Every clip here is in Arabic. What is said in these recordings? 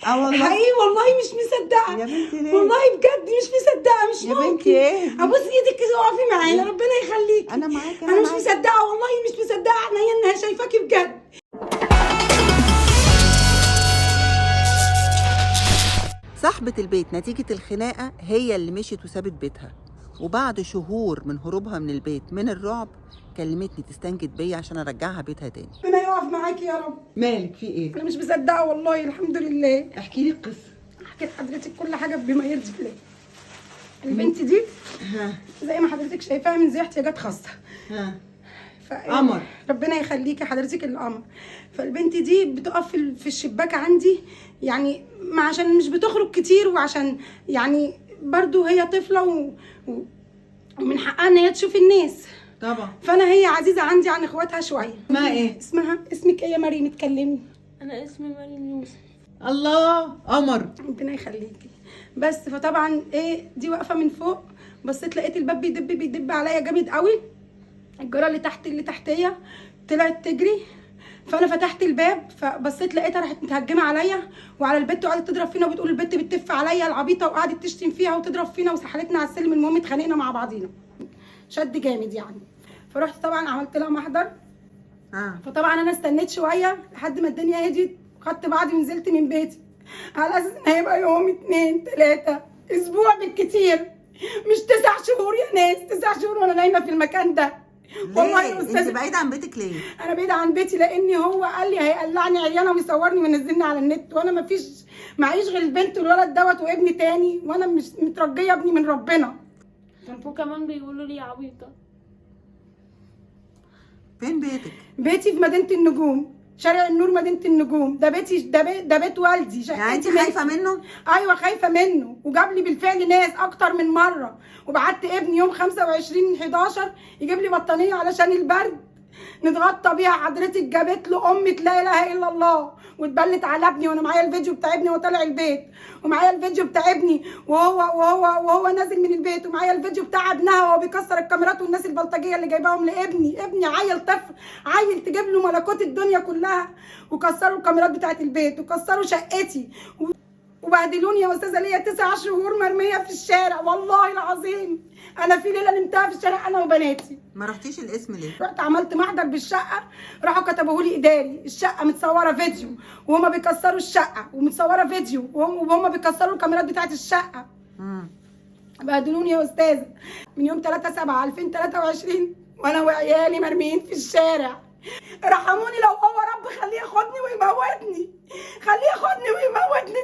والله حقيقي والله مش مصدقه يا بنتي ليه؟ والله بجد مش مصدقه، مش يا ممكن. بنتي ايه؟ ابوس ايدك كده واقفي معانا، ربنا يخليكي. انا معاكي انا مش مصدقه والله، مش مصدقه عينيا انها شايفاكي بجد. صاحبة البيت نتيجة الخناقة هي اللي مشيت وسابت بيتها، وبعد شهور من هروبها من البيت من الرعب كلمتني تستنجد بيا عشان ارجعها بيتها تاني. ربنا يقف معاكي يا رب. مالك في ايه؟ انا مش مصدقه والله، الحمد لله. احكي لي القصة. احكي لحضرتك كل حاجه بما يرضي الله. البنت دي زي ما حضرتك شايفاها من ذوي احتياجات خاصه. قمر. ربنا يخليكي حضرتك القمر. فالبنت دي بتقف في الشباك عندي، يعني عشان مش بتخرج كتير، وعشان يعني برضو هي طفله ومن حقها ان هي تشوف الناس طبعا. فانا هي عزيزه عندي عن اخواتها شويه. اسمها ايه؟ اسمك ايه يا مريم؟ اتكلمي. انا اسمي مريم يوسف. الله، قمر. ربنا يخليكي. بس فطبعا ايه، دي واقفه من فوق، بصيت لقيت الباب بيدب عليا جامد قوي. الجاره اللي تحتيه طلعت تجري، فانا فتحت الباب فبصيت لقيتها راحت متهجمه عليا وعلى البت، وقعدت تضرب فينا وبتقول البت بتتف عليا العبيطه، وقعدت تشتم فيها وتضرب فينا وسحلتنا على السلم. المهم اتخانقنا مع بعضينا شد جامد يعني. فرحت طبعا عملت لها محضر. فطبعا انا استنيت شويه لحد ما الدنيا هديت، خدت بعضي ونزلت من بيتي على اساس ان هيبقى يوم 2 3 اسبوع بالكتير، مش 9 شهور يا ناس. 9 شهور وانا نايمه في المكان ده. والله يا استاذ. انت بعيده عن بيتك ليه؟ انا بعيده عن بيتي لاني هو قال لي هيقلعني عريانه ويصورني وينزلني على النت، وانا معيش غير البنت والولد دوت وابني تاني، وانا مش مترجيه ابني من ربنا. وكمان بيقولوا لي عبيطه. فين بيتك؟ بيتي في مدينه النجوم، شارع النور، مدينه النجوم. ده بيتي، ده بيت والدي. يعني انت خايفه منه؟ ايوه خايفه منه، وجاب لي بالفعل ناس اكتر من مره، وبعت ابني يوم 25/11 يجيب لي بطانيه علشان البرد نتغطى بيها. حضرتك جابت له امة لا اله الا الله واتبلت على ابني، وانا معايا الفيديو بتاع ابني وهو طالع البيت، ومعايا الفيديو بتاع ابني وهو نازل من البيت، ومعايا الفيديو بتاع ابنها وهو بيكسر الكاميرات والناس البلطجيه اللي جايباهم لابني. ابني عيل طفل، عيل تجيب له ملكوت الدنيا كلها، وكسروا الكاميرات بتاعت البيت وكسروا شقتي وبهدلوني يا استاذه. ليا 9 شهور مرميه في الشارع والله العظيم. انا في ليله نمتها في الشارع انا وبناتي. ما رحتيش القسم ليه؟ رحت عملت محضر بالشقه، راحوا كتبوه لي اداري. الشقه متصوره فيديو وهما بيكسروا الشقه، ومتصوره فيديو وهما بيكسروا الكاميرات بتاعت الشقه. بهدلوني يا استاذه من يوم 3/7/2023 وانا وعيالي مرميين في الشارع. ارحموني لو هو رب خليه ياخدني ويموتني، خليه ياخدني ويموتني.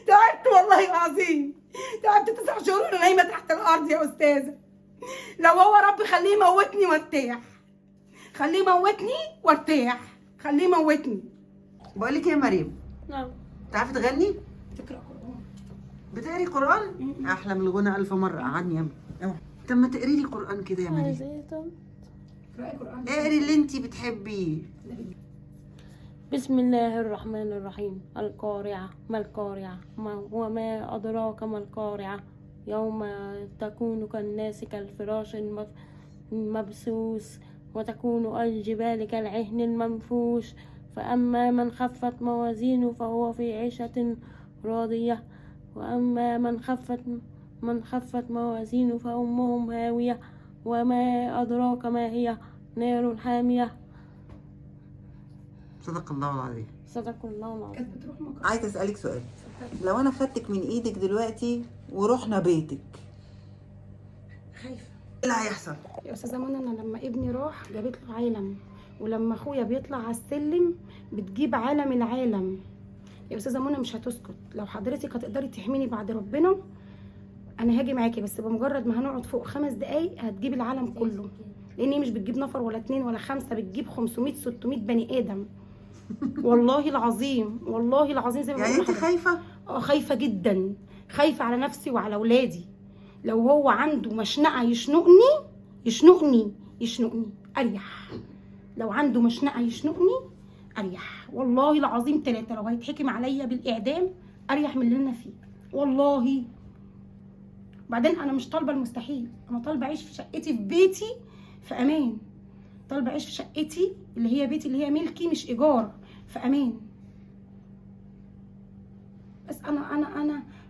تعبت والله العظيم، تعبت 9 شهور وانا نايمه تحت الارض يا استاذه. لو هو رب خليه يموتني وارتاح، خليه يموتني وارتاح، خليه يموتني. بقول لك ايه يا مريم؟ نعم. تعرفي تغني؟ تقرا قران؟ بتقري قران؟ احلى من الغنى 1000 مره. قعدني يا امي. طب ما تقري لي قران كده يا مريم. اقراي قران. اقري اللي انت بتحبيه. بسم الله الرحمن الرحيم. القارعة ما القارعة وما أدراك ما القارعة يوم تكون كالناس كالفراش المبثوث وتكون الجبال كالعهن المنفوش فأما من خفت موازينه فهو في عيشة راضية وأما من خفت موازينه فأمهم هاوية وما أدراك ما هي نار حامية. صدق الله العظيم. صدق الله العظيم. عايزه اسالك سؤال. لو انا خدتك من ايدك دلوقتي ورحنا بيتك، خايفه ايه اللي هيحصل؟ يا استاذه منى؟ انا لما ابني راح جابت له عالم، ولما اخويا بيطلع على السلم بتجيب عالم العالم. يا استاذه منى مش هتسكت. لو حضرتك هتقدري تحميني بعد ربنا انا هاجي معاكي، بس بمجرد ما هنقعد فوق 5 دقايق هتجيب العالم كله، لاني مش بتجيب نفر ولا 2 ولا 5، بتجيب 500 600 بني ادم. والله العظيم، والله العظيم. زي ما يعني انت خايفه؟ خايفه جدا، خايفه على نفسي وعلى اولادي. لو هو عنده مشنقه يشنقني اريح. لو عنده مشنقه يشنقني اريح والله العظيم 3. لو هيتحكم عليا بالاعدام اريح من اللي انا فيه والله. بعدين انا مش طالبه المستحيل، انا طالبه اعيش في شقتي في بيتي في امان، طالبه اعيش في شقتي اللي هي بيتي اللي هي ملكي مش ايجار، في امان. بس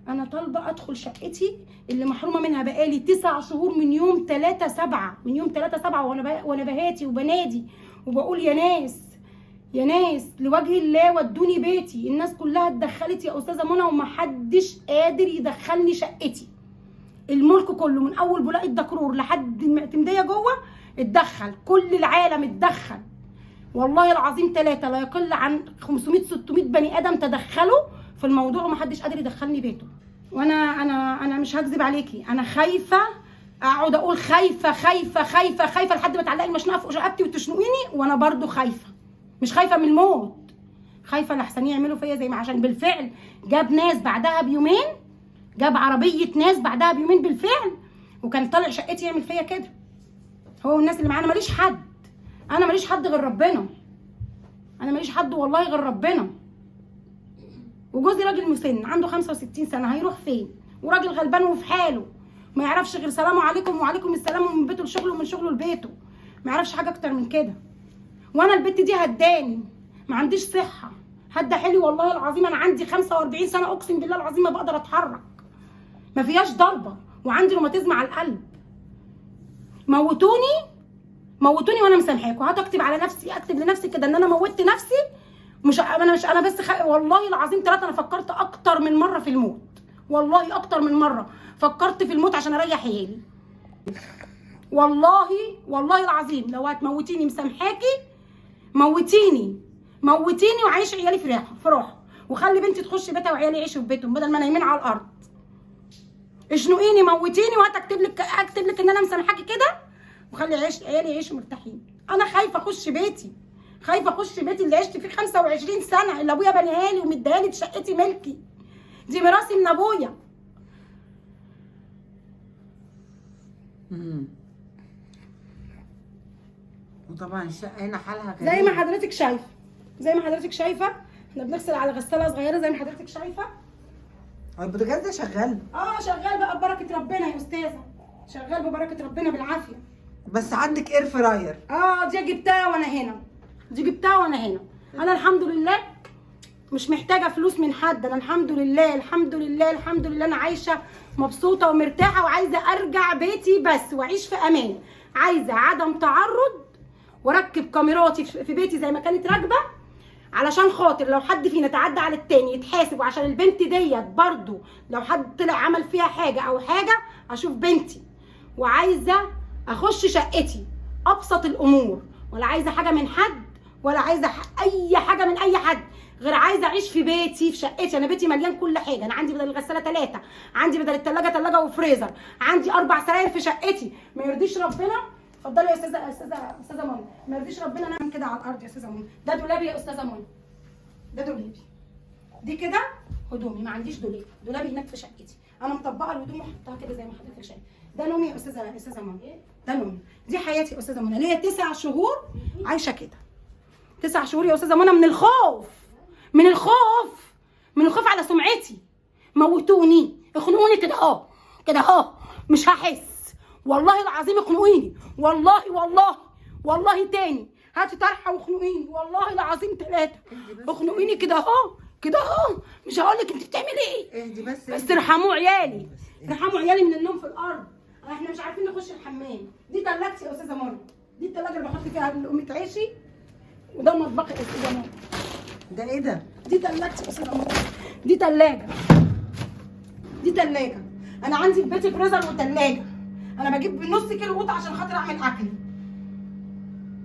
انا طالبه ادخل شقتي اللي محرومه منها بقالي 9 شهور من يوم 3/7، من يوم 3/7 وانا بهاتي وبنادي وبقول يا ناس لوجه الله ودوني بيتي. الناس كلها اتدخلت يا استاذه منى ومحدش قادر يدخلني شقتي. الملك كله من اول بولاق الدكرور لحد المعتمديه جوه اتدخل، كل العالم اتدخل والله العظيم 3 لا يقل عن 500-600 بني ادم تدخلوا في الموضوع ومحدش قادر يدخلني بيته. وانا مش هكذب عليكي، انا خايفه اقعد اقول خايفه لحد ما تعلقي المشنقه فوق رقبتي وتشنقيني، وانا برضو خايفه. مش خايفه من الموت، خايفه لحسن يعملوا فيا زي ما، عشان بالفعل جاب ناس بعدها بيومين، جاب عربيه ناس بعدها بيومين بالفعل، وكان طالع شقتي يعمل فيا كده. هو الناس اللي معانا ماليش حد، انا ماليش حد غير ربنا، انا ماليش حد والله غير ربنا. وجوزي راجل مسن عنده 65 سنه، هيروح فين؟ وراجل غلبان وفي حاله، ما يعرفش غير سلام عليكم وعليكم السلام، ومن بيته لشغله ومن شغله لبيته، ما يعرفش حاجه اكتر من كده. وانا البت دي هداني، ما عنديش صحه، هدى حيلي والله العظيم. انا عندي 45 سنه اقسم بالله العظيم ما بقدر اتحرك، ما فيهاش ضربه، وعندي روماتيزم على القلب. موتوني وانا مسامحاكوا. هتكتب على نفسي، اكتب لنفسي كده ان انا موتت نفسي. انا بس والله العظيم 3 انا فكرت اكتر من مره في الموت، والله اكتر من مره فكرت في الموت عشان اريح عيالي. والله العظيم لو هتموتيني مسامحاكي، موتيني وعيش عيالي في راحه، وخلي بنتي تخش بيتها وعيالي يعيشوا في بيتهم بدل ما نايمين على الارض. اشنقيني موتيني، اكتب لك ان انا مسامحاكي كده، وخلي عيالي يعيشوا مرتاحين. انا خايفه اخش بيتي اللي عشت فيه 25 سنه، اللي ابويا بنيها لي ومديها لي، شقتي ملكي، دي ميراثي من ابويا. وطبعا الشقه هنا حالها زي ما حضرتك شايفه، احنا بنغسل على غساله صغيره زي ما حضرتك شايفه. هو البوتاجاز ده شغال؟ شغال بقى ببركه ربنا يا استاذه، شغال ببركه ربنا بالعافيه. بس عندك اير فراير؟ دي جبتها وانا هنا، انا الحمد لله مش محتاجه فلوس من حد. انا الحمد لله انا عايشه مبسوطه ومرتاحه، وعايزه ارجع بيتي بس واعيش في امان. عايزه عدم تعرض، واركب كاميراتي في بيتي زي ما كانت راكبه، علشان خاطر لو حد فينا تعدى على التاني يتحاسب، وعشان البنت ديت برضو لو حد طلع عمل فيها حاجه او حاجه اشوف بنتي. وعايزه اخش شقتي ابسط الامور، ولا عايزه حاجه من حد، ولا عايزه اي حاجه من اي حد، غير عايزه اعيش في بيتي في شقتي. انا بيتي مليان كل حاجه، انا عندي بدل الغساله 3، عندي بدل الثلاجه ثلاجه وفريزر، عندي 4 سراير في شقتي. ما يرضيش ربنا. اتفضلي يا استاذه منى. ما يرضيش ربنا انام كده على الارض يا استاذه منى. ده دولابي يا استاذه منى، ده دولابي. دي كده هدومي، ما عنديش دولابي هناك في شقتي. انا مطبقه الهدوم وحطها كده زي ما حضرتك شايفه. ده نومي يا استاذه منى، ده نومي. دي حياتي يا استاذه منى، اللي هي 9 شهور عايشه كده. 9 شهور يا استاذه منى من الخوف على سمعتي. موتوني، اخنقوني كده اهو مش هحس. والله العظيم اخنقوني، والله تاني هاتي طرحه واخنقيني، والله العظيم 3 اخنقيني كده اهو مش هقول لك انت بتعملي ايه. اهدي بس ارحموا عيالي، من النوم في الارض. احنا مش عارفين نخش الحمام. دي تلاجتي يا استاذه منى، دي التلاجه اللي بحط فيها لقمه عيشي، وده مطبخي يا استاذه منى. ده ايه ده؟ دي تلاجتي يا استاذه منى، دي تلاجه. انا عندي في بيتي فريزر وتلاجه، انا بجيب نص كيلو قوطه عشان خاطر اعمل اكلي.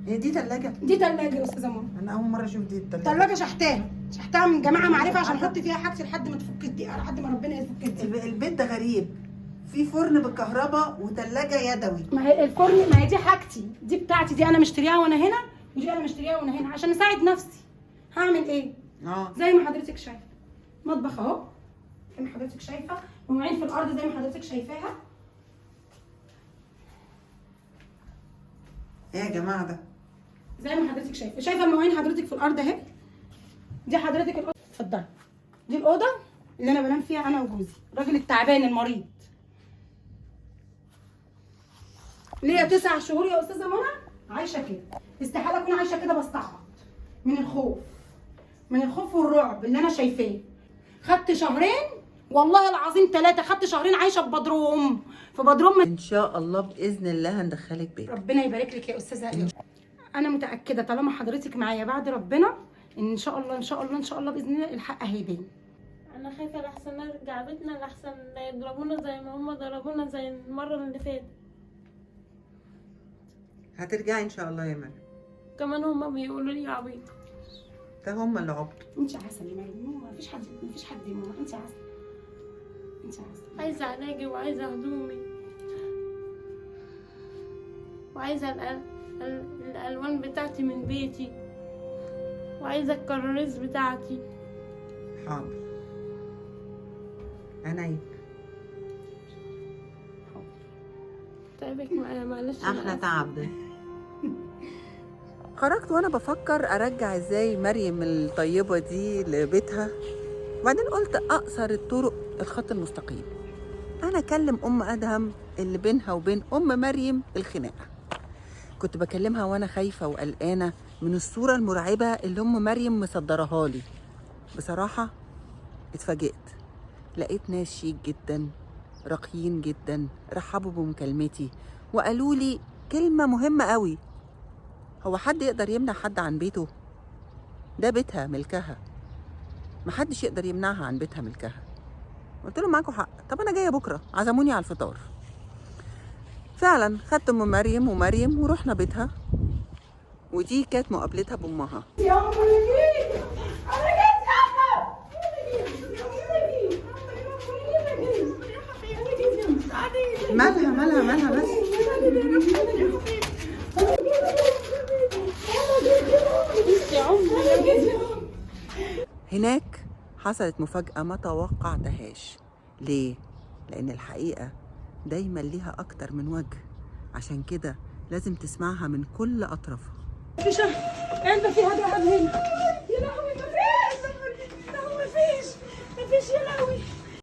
هي دي تلاجه؟ دي تلاجه يا استاذه منى. انا اول مره اشوف دي التلاجه. تلاجه شحتها من جماعه معرفه عشان احط فيها حاجتي لحد ما تفك الدقيقه، لحد ما ربنا يفك الدقيقه. البيت ده غريب، في فرن بالكهرباء وتلاجه يدوي. ما هي الفرن، ما هي دي حاجتي، دي بتاعتي، دي انا مشتريها وانا هنا، ودي انا مشتريها وانا هنا عشان اساعد نفسي. هعمل ايه؟ زي ما حضرتك شايفه، مطبخ اهو زي ما حضرتك شايفه، ومواعين في الارض زي ما حضرتك شايفاها. ايه يا جماعه ده؟ زي ما حضرتك شايفه المواعين حضرتك في الارض اهي. دي حضرتك الاوضه، اتفضلي. دي الاوضه اللي انا بنام فيها انا وجوزي، الراجل التعبان المريض. ليا 9 شهور يا استاذه منى عايشه كده. استحاله اكون عايشه كده بستعبط من الخوف والرعب اللي انا شايفاه. خدت شهرين والله العظيم 3، خدت شهرين عايشه في بدروم ان شاء الله باذن الله هندخلك بيت. ربنا يبارك لك يا استاذه. انا متاكده طالما حضرتك معايا بعد ربنا ان شاء الله ان شاء الله ان شاء الله باذن الله الحق هيبان. انا خايفه لحسن نرجع بيتنا، لحسن يضربونا زي ما هم ضربونا زي المره اللي فاتت. هترجعي ان شاء الله يا مريم. كمان هم بيقولوا لي عبيط. ده هم اللي عبطوا. انت عسل يا مريم، ما فيش حد يا ماما، انت عسل انت عسل. عايزه علاجي وعايزه هدومي وعايزه الالوان بتاعتي من بيتي وعايزه الكراريس بتاعتي. حاضر عينيا. تعبك معايا معلش. احلى تعب ده. خرجت وانا بفكر ارجع ازاي مريم الطيبه دي لبيتها، وبعدين قلت اقصر الطرق الخط المستقيم. انا اكلم ام ادهم اللي بينها وبين ام مريم الخناقه. كنت بكلمها وانا خايفه وقلقانه من الصوره المرعبه اللي ام مريم مصدرها لي. بصراحه اتفاجئت، لقيت ناس شيك جدا راقيين جدا رحبوا بمكالمتي وقالوا لي كلمه مهمه قوي: هو حد يقدر يمنع حد عن بيته؟ ده بيتها ملكها، محدش يقدر يمنعها عن بيتها ملكها. قلت لهم معاكم حق، طب انا جايه بكره عزموني على الفطار. فعلا خدت ام مريم ورحنا بيتها، ودي كانت مقابلتها بامها. مالها بس. هناك حصلت مفاجأة ما توقعتهاش. ليه؟ لأن الحقيقة دايما ليها أكتر من وجه، عشان كده لازم تسمعها من كل أطرافها. في شهر علبة فيها دهب هنا،